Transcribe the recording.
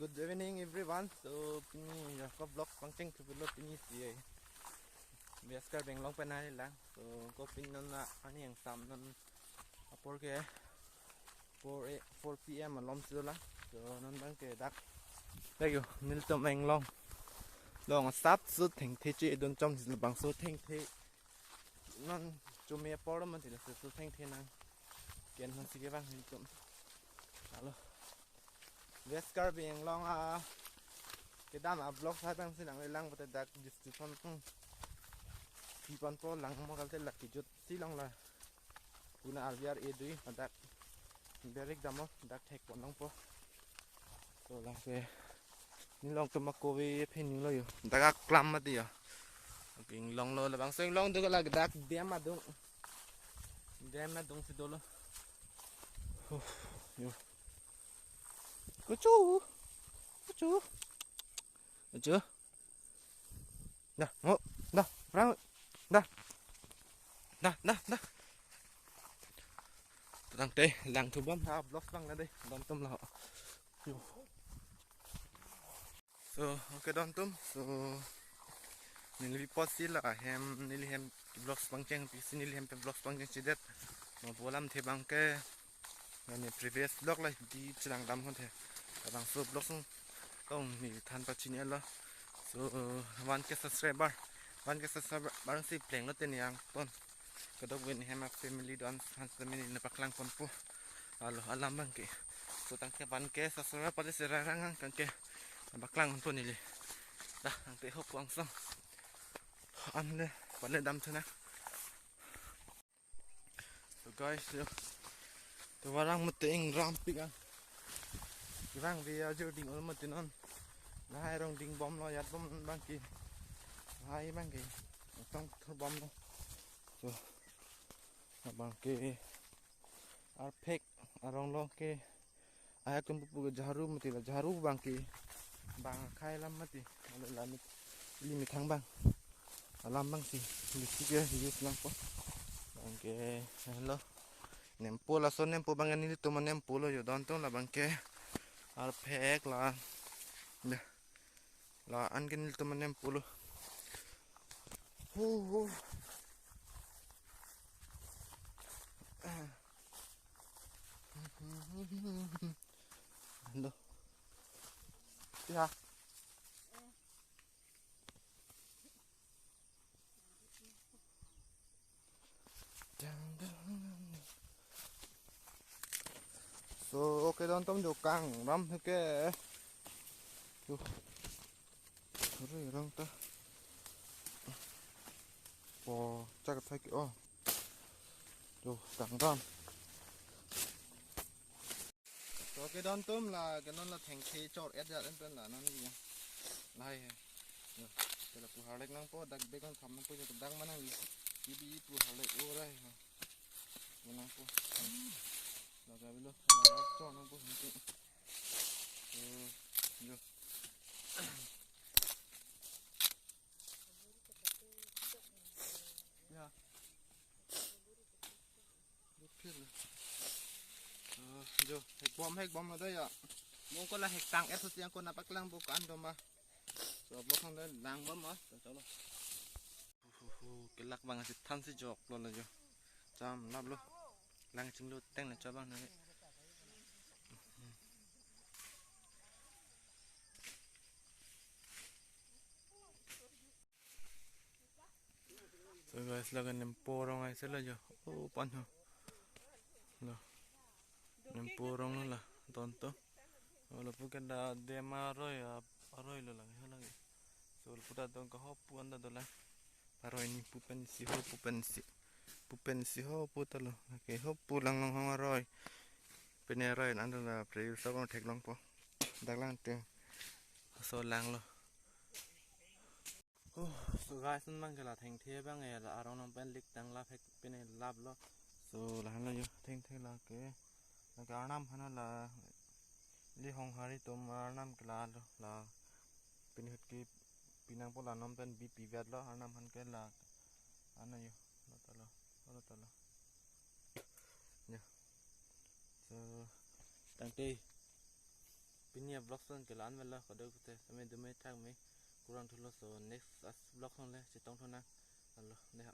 good evening everyone. So pini ya ko vlog pangcheng tu vlog pini si biasa beng long penai lang. So ko pin non na ani yang sam non apor ke 4 p.m. lom su la. So non bang ke dak. Đây yo nil tom eng long sap su theng the chi don chom si bang su theng the non chu me por man ti su theng the nang ken man si ke bang nil tom. Alo. Biasa beng long cái đám vlog hai bang xin lắng lắng và đặt description thì còn có lắng mà cái tên là cái chút xí long là una alviar edui và đặt berek damo đặt thek còn long po rồi là về những long tôm cô về phe những lo đặt các clam mà tiệt cái long lo là bang xem long tôi là đặt đem mà đúng xí đó lo có chú được chưa? Nè, ngộ, nè, rang, nè, nè. Đang đây, làng thủ bom thao vlog băng lên đây, đòn tôm là họ. So, okay đòn tôm, so nili post là hem nili hem vlog băng cheng, pisi nili hem vlog băng cheng chidet, mà bố làm thế băng cái, này previous vlog này đi chỉ đang đam hơn thế, băng số vlog xong. Kong ni than pa chinya lo so 1k subscriber barang si pleng lo ten yang ton kadok win hema family don han family na paklang pon po alo alam bang ke so tang ke 1k subscriber pati serarang kang ke baklang pon ni dah ang te hop wang sang an le pale dam thana so guys to warang muting rampik ang vang vì giờ đỉnh ở một tên on là hai đồng đỉnh bom lo giặt bom băng kì hai băng kì trong thưa bom luôn rồi băng kì arpek arong lo kì ai cũng bục jaru mati là jaru băng kì băng khai lắm mati là mi thang băng làm băng gì lịch kia thì làm po băng kì hello nempo là son nempo băng anh đi tụi mình nempo lo giờ đón tông là băng kì Arpek lah, lah an kenil teman yang puluh. Hello, ya. So okay don tom jo kang ram ke rồi rong ta po chắc phải cái jo kang ram so cái don tôm là cái nó là thành khí chọt ép ra đến là nó gì này cái là phù hợp lấy năng po đặc biệt con thầm nó po cho đăng mà năng gì bị phù hợp lấy ô đây năng po là cái bilo là cho năng po hình được ya được phết rồi hek bom ở đây ạ muốn có là hek tăng ép thôi con là bắt lăng bộ ăn đâu mà rồi bố không đến lăng bấm á cháu lo cái lạc bằng thịt than xí chọc luôn là chưa chăm lắm luôn lăng trứng luôn tên là cho bằng này so guys là cái nempo rong ai sẽ là chưa pan hả là nempo rong là tonto là phụ cái đã đem rồi rồi là cái là so phụ đã đông có hộp puan đã là rồi ni pupen si hộp pu ta lo cái hộp pu lang lang hong rồi bên này rồi anh là phải sao con thạch long po đặc lang tiền so lang lo so guys mang cái là thành thế bang này là arong nong pen lik tang la phek bên này lab lo so là hắn là như thành thế là cái arnam hắn là li hong hari tom arnam cái là bên hết cái pinang po là nong pen bi pi vet lo arnam hắn cái là anh là như lo ta lo nha so tang tê pinia vlog son ke lan vel la ko do te me do me tag me kurang thulo so next vlog hon le chitong thona allo ne ha